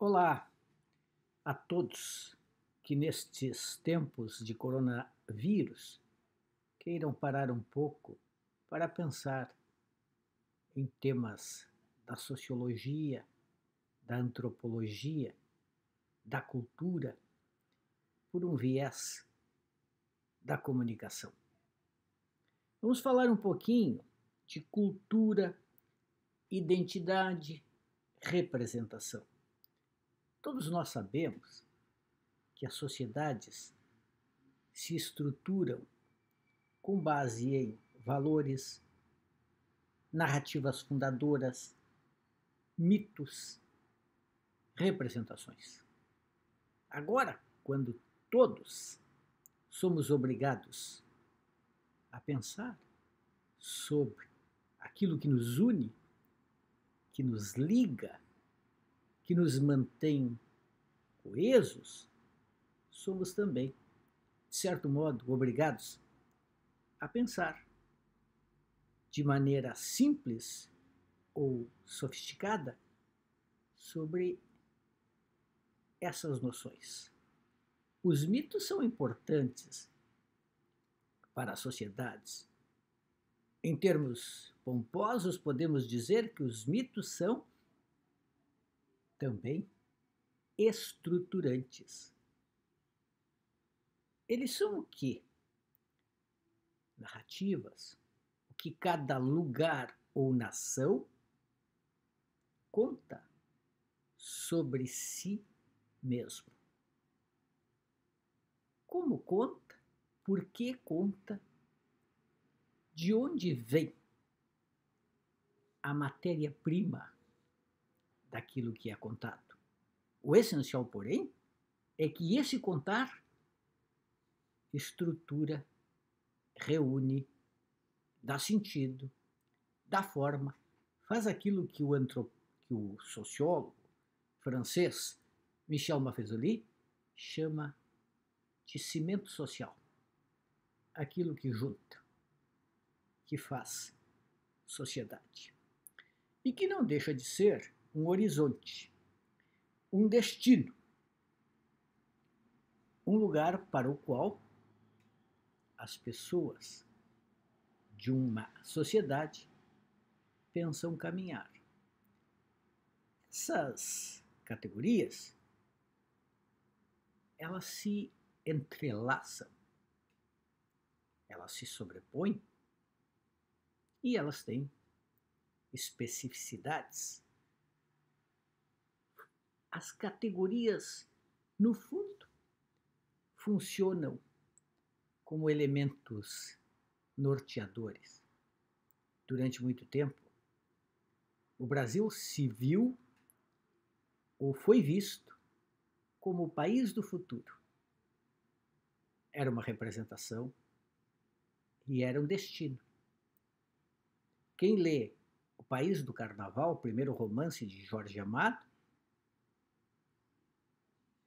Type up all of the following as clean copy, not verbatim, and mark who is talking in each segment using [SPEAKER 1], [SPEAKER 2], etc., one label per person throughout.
[SPEAKER 1] Olá a todos que nestes tempos de coronavírus queiram parar um pouco para pensar em temas da sociologia, da antropologia, da cultura, por um viés da comunicação. Vamos falar um pouquinho de cultura, identidade, representação. Todos nós sabemos que as sociedades se estruturam com base em valores, narrativas fundadoras, mitos, representações. Agora, quando todos somos obrigados a pensar sobre aquilo que nos une, que nos liga, que nos mantém coesos, somos também, de certo modo, obrigados a pensar de maneira simples ou sofisticada sobre essas noções. Os mitos são importantes para as sociedades. Em termos pomposos, podemos dizer que os mitos são também estruturantes. Eles são o quê? Narrativas, o que cada lugar ou nação conta sobre si mesmo. Como conta? Por que conta? De onde vem a matéria-prima daquilo que é contado? O essencial, porém, é que esse contar estrutura, reúne, dá sentido, dá forma, faz aquilo que o sociólogo francês Michel Maffezoli chama de cimento social. Aquilo que junta, que faz sociedade. E que não deixa de ser um horizonte, um destino, um lugar para o qual as pessoas de uma sociedade pensam caminhar. Essas categorias, elas se entrelaçam, elas se sobrepõem e elas têm especificidades. As categorias, no fundo, funcionam como elementos norteadores. Durante muito tempo, o Brasil se viu ou foi visto como o país do futuro. Era uma representação e era um destino. Quem lê O País do Carnaval, o primeiro romance de Jorge Amado,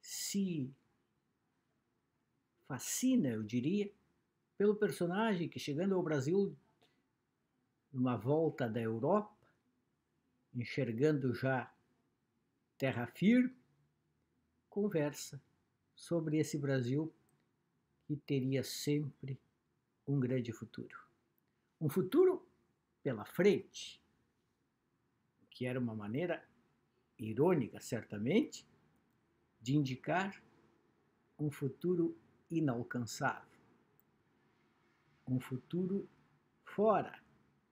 [SPEAKER 1] se fascina, eu diria, pelo personagem que, chegando ao Brasil numa volta da Europa, enxergando já terra firme, conversa sobre esse Brasil que teria sempre um grande futuro. Um futuro pela frente, que era uma maneira irônica, certamente, de indicar um futuro inalcançável, um futuro fora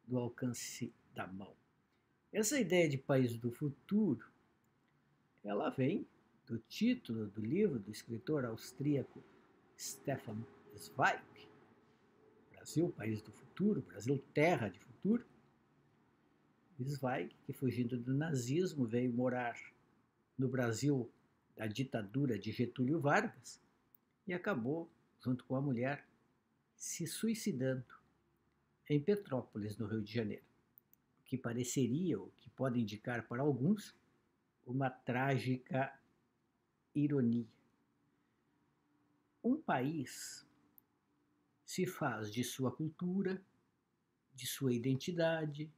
[SPEAKER 1] do alcance da mão. Essa ideia de país do futuro, ela vem do título do livro do escritor austríaco Stefan Zweig, Brasil, país do futuro, Brasil, terra de futuro. Zweig, que fugindo do nazismo veio morar no Brasil da ditadura de Getúlio Vargas e acabou, junto com a mulher, se suicidando em Petrópolis, no Rio de Janeiro, o que pareceria, o que pode indicar para alguns, uma trágica ironia. Um país se faz de sua cultura, de sua identidade,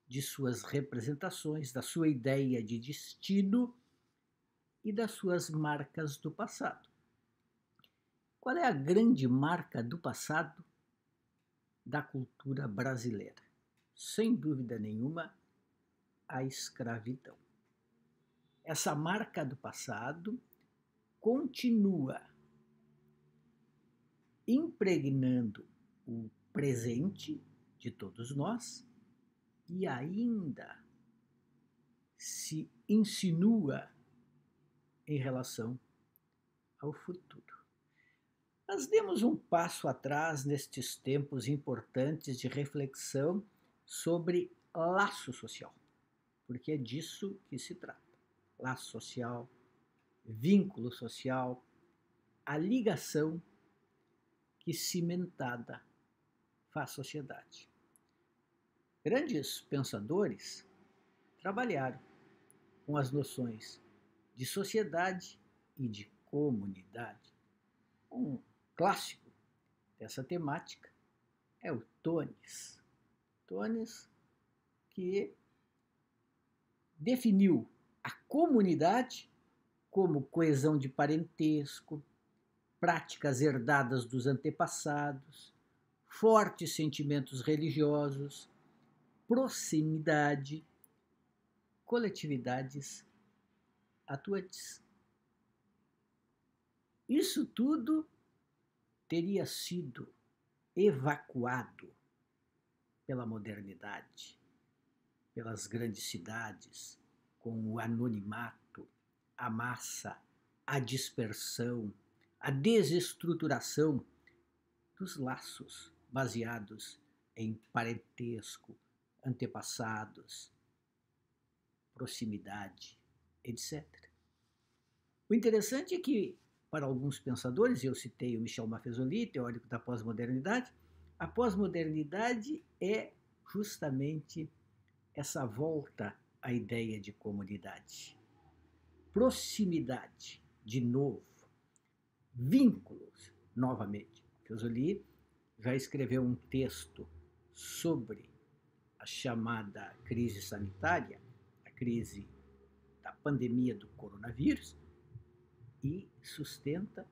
[SPEAKER 1] de suas representações, da sua ideia de destino, e das suas marcas do passado. Qual é a grande marca do passado da cultura brasileira? Sem dúvida nenhuma, a escravidão. Essa marca do passado continua impregnando o presente de todos nós e ainda se insinua em relação ao futuro. Nós demos um passo atrás nestes tempos importantes de reflexão sobre laço social, porque é disso que se trata. Laço social, vínculo social, a ligação que cimentada faz sociedade. Grandes pensadores trabalharam com as noções de sociedade e de comunidade. Um clássico dessa temática é o Tônis. Tônis, que definiu a comunidade como coesão de parentesco, práticas herdadas dos antepassados, fortes sentimentos religiosos, proximidade, coletividades atuantes. Isso tudo teria sido evacuado pela modernidade, pelas grandes cidades, com o anonimato, a massa, a dispersão, a desestruturação dos laços baseados em parentesco, antepassados, proximidade, etc. O interessante é que, para alguns pensadores, eu citei o Michel Maffezoli, teórico da pós-modernidade, a pós-modernidade é justamente essa volta à ideia de comunidade. Proximidade, de novo. Vínculos, novamente. Maffezoli já escreveu um texto sobre a chamada crise sanitária, a crise da pandemia do coronavírus, e sustenta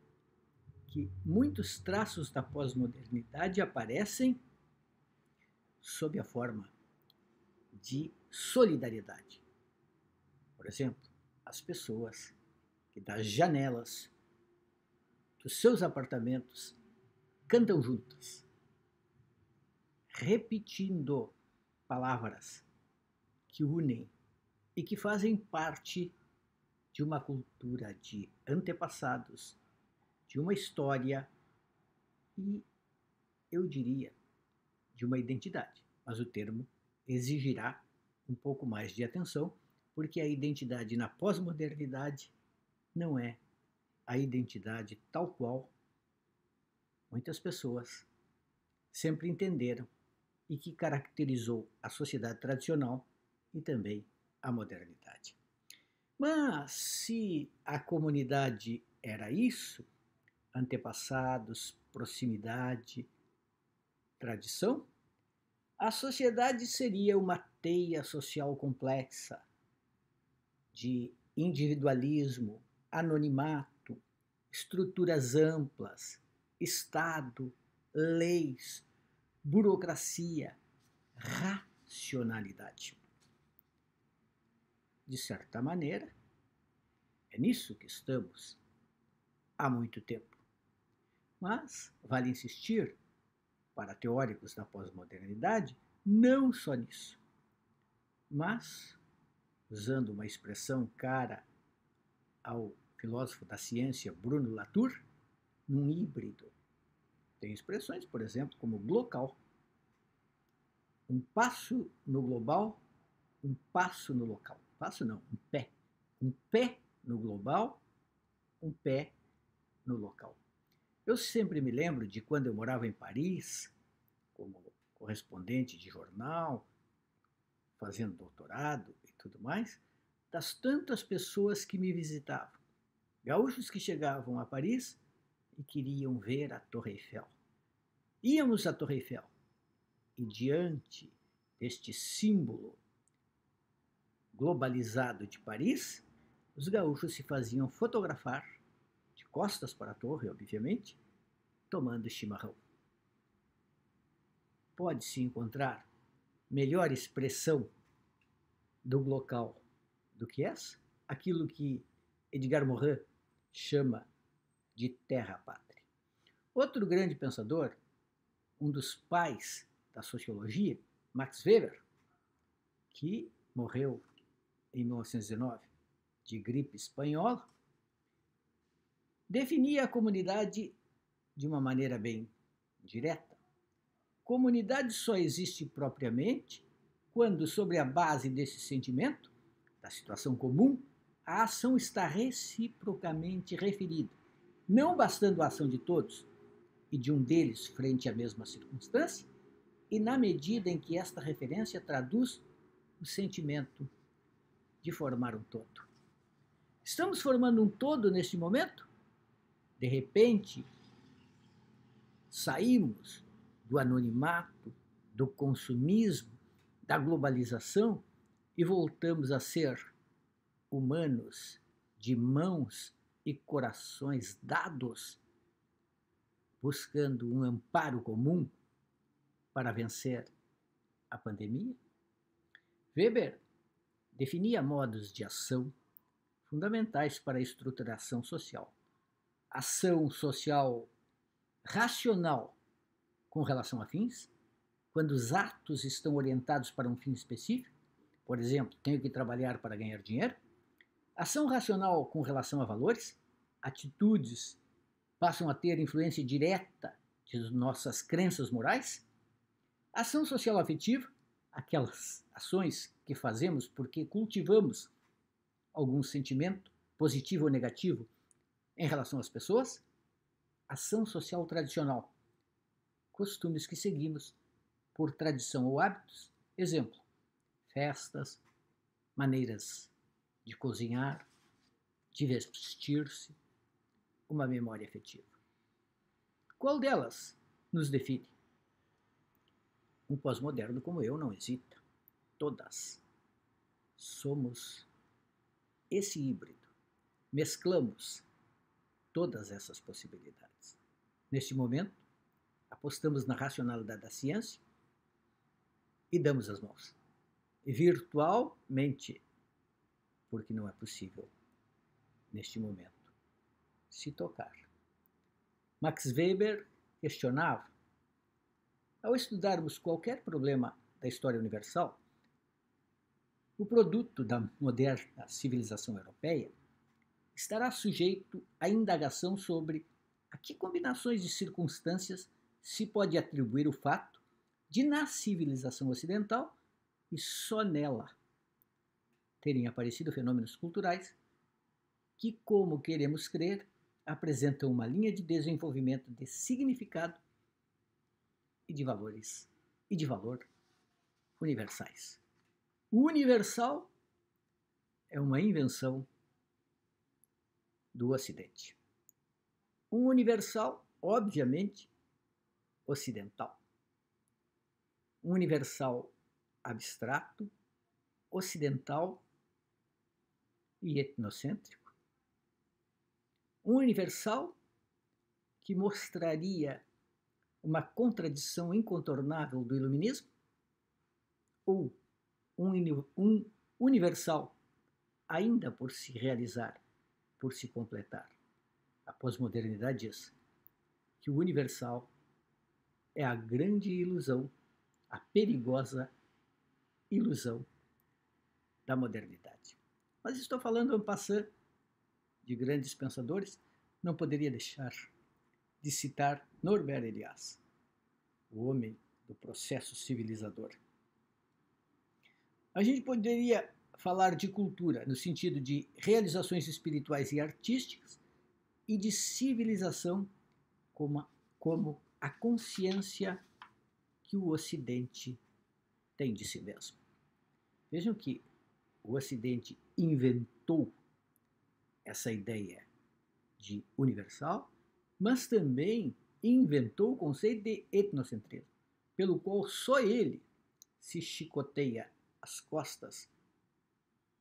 [SPEAKER 1] que muitos traços da pós-modernidade aparecem sob a forma de solidariedade. Por exemplo, as pessoas que das janelas dos seus apartamentos cantam juntas, repetindo palavras que unem e que fazem parte de uma cultura de antepassados, de uma história e, eu diria, de uma identidade. Mas o termo exigirá um pouco mais de atenção, porque a identidade na pós-modernidade não é a identidade tal qual muitas pessoas sempre entenderam e que caracterizou a sociedade tradicional e também a modernidade. Mas se a comunidade era isso, antepassados, proximidade, tradição, a sociedade seria uma teia social complexa de individualismo, anonimato, estruturas amplas, Estado, leis, burocracia, racionalidade. De certa maneira, é nisso que estamos há muito tempo. Mas vale insistir, para teóricos da pós-modernidade, não só nisso, mas, usando uma expressão cara ao filósofo da ciência Bruno Latour, num híbrido. Tem expressões, por exemplo, como glocal. Um passo no global, um passo no local. Passo não, um pé. Um pé no global, um pé no local. Eu sempre me lembro de quando eu morava em Paris, como correspondente de jornal, fazendo doutorado e tudo mais, das tantas pessoas que me visitavam. Gaúchos que chegavam a Paris e queriam ver a Torre Eiffel. Íamos à Torre Eiffel e, diante deste símbolo globalizado de Paris, os gaúchos se faziam fotografar, de costas para a torre, obviamente, tomando chimarrão. Pode-se encontrar melhor expressão do local do que essa, aquilo que Edgar Morin chama de terra-pátria. Outro grande pensador, um dos pais da sociologia, Max Weber, que morreu em 1919 de gripe espanhola, definia a comunidade de uma maneira bem direta. Comunidade só existe propriamente quando, sobre a base desse sentimento, da situação comum, a ação está reciprocamente referida, não bastando a ação de todos e de um deles frente à mesma circunstância, e na medida em que esta referência traduz o sentimento de formar um todo. Estamos formando um todo neste momento? De repente, saímos do anonimato, do consumismo, da globalização e voltamos a ser humanos de mãos e corações dados, buscando um amparo comum para vencer a pandemia? Weber definia modos de ação fundamentais para a estruturação social. Ação social racional com relação a fins, quando os atos estão orientados para um fim específico, por exemplo, tenho que trabalhar para ganhar dinheiro. Ação racional com relação a valores, atitudes passam a ter influência direta de nossas crenças morais. Ação social afetiva, aquelas ações que fazemos porque cultivamos algum sentimento, positivo ou negativo, em relação às pessoas. Ação social tradicional, costumes que seguimos por tradição ou hábitos. Exemplo, festas, maneiras de cozinhar, de vestir-se, uma memória afetiva. Qual delas nos define? Um pós-moderno como eu não hesita. Todas. Somos esse híbrido. Mesclamos todas essas possibilidades. Neste momento, apostamos na racionalidade da ciência e damos as mãos. E virtualmente, porque não é possível, neste momento, se tocar. Max Weber questionava: ao estudarmos qualquer problema da história universal, o produto da moderna civilização europeia estará sujeito à indagação sobre a que combinações de circunstâncias se pode atribuir o fato de, na civilização ocidental, e só nela, terem aparecido fenômenos culturais que, como queremos crer, apresentam uma linha de desenvolvimento de significado e de valores e de valor universais. O universal é uma invenção do Ocidente. Um universal, obviamente, ocidental. Um universal abstrato, ocidental e etnocêntrico. Um universal que mostraria uma contradição incontornável do iluminismo, ou um universal ainda por se realizar, por se completar. A pós-modernidade diz que o universal é a grande ilusão, a perigosa ilusão da modernidade. Mas estou falando en passant de grandes pensadores, não poderia deixar de citar Norbert Elias, o homem do processo civilizador. A gente poderia falar de cultura no sentido de realizações espirituais e artísticas e de civilização como a consciência que o Ocidente tem de si mesmo. Vejam que o Ocidente inventou essa ideia de universal, mas também inventou o conceito de etnocentrismo, pelo qual só ele se chicoteia as costas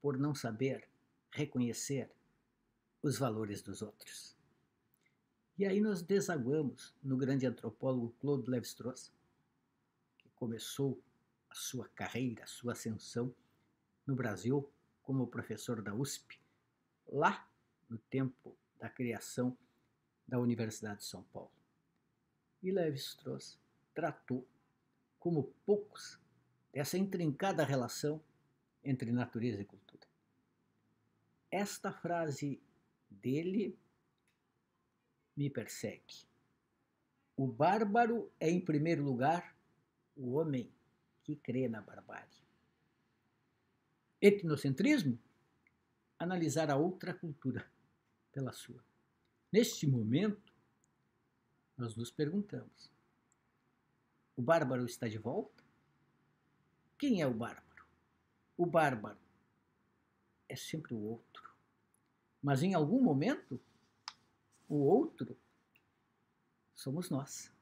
[SPEAKER 1] por não saber reconhecer os valores dos outros. E aí nós desaguamos no grande antropólogo Claude Lévi-Strauss, que começou a sua carreira, a sua ascensão no Brasil como professor da USP, lá no tempo da criação da Universidade de São Paulo. E Lévi-Strauss tratou, como poucos, dessa intrincada relação entre natureza e cultura. Esta frase dele me persegue. O bárbaro é, em primeiro lugar, o homem que crê na barbárie. Etnocentrismo? Analisar a outra cultura pela sua. Neste momento, nós nos perguntamos: o bárbaro está de volta? Quem é o bárbaro? O bárbaro é sempre o outro. Mas em algum momento, o outro somos nós.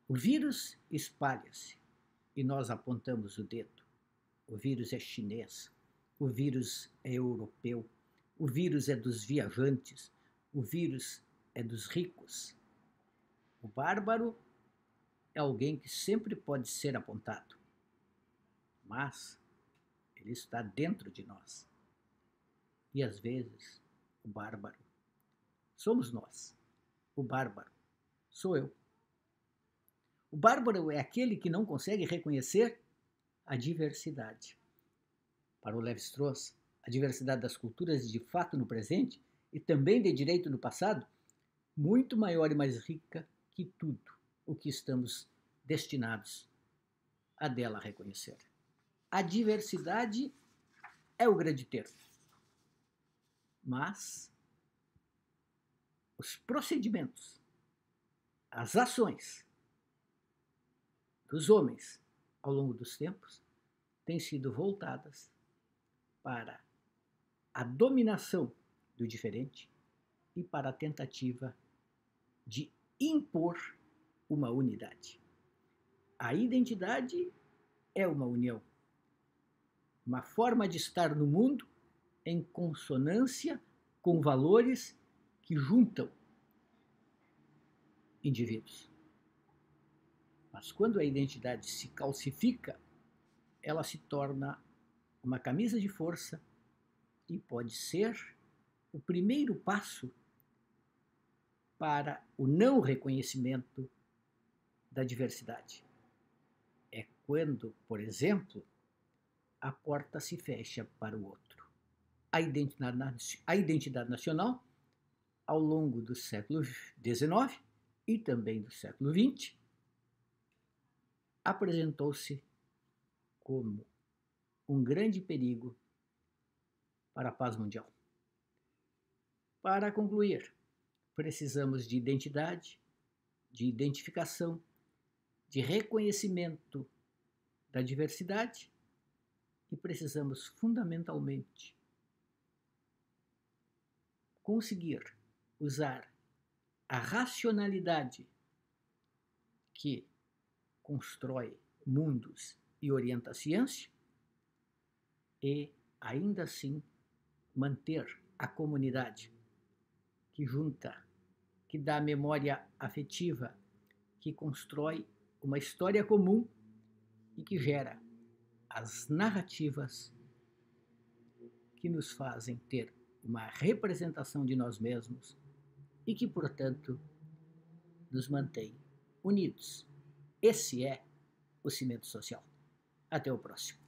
[SPEAKER 1] O vírus espalha-se e nós apontamos o dedo. O vírus é chinês, o vírus é europeu, o vírus é dos viajantes, o vírus é dos ricos. O bárbaro é alguém que sempre pode ser apontado, mas ele está dentro de nós. E às vezes, o bárbaro somos nós. O bárbaro sou eu. O bárbaro é aquele que não consegue reconhecer a diversidade. Para o Lévi-Strauss, a diversidade das culturas de fato no presente e também de direito no passado, muito maior e mais rica que tudo o que estamos destinados a dela reconhecer. A diversidade é o grande termo, mas os procedimentos, as ações dos homens ao longo dos tempos têm sido voltadas para a dominação do diferente e para a tentativa de impor uma unidade. A identidade é uma união, uma forma de estar no mundo em consonância com valores que juntam indivíduos. Mas quando a identidade se calcifica, ela se torna uma camisa de força e pode ser o primeiro passo para o não reconhecimento da diversidade. É quando, por exemplo, a porta se fecha para o outro. A identidade nacional, ao longo do século XIX e também do século XX, apresentou-se como um grande perigo para a paz mundial. Para concluir, precisamos de identidade, de identificação, de reconhecimento da diversidade e precisamos fundamentalmente conseguir usar a racionalidade que constrói mundos e orienta a ciência e, ainda assim, manter a comunidade que junta, que dá memória afetiva, que constrói uma história comum e que gera as narrativas que nos fazem ter uma representação de nós mesmos e que, portanto, nos mantém unidos. Esse é o cimento social. Até o próximo.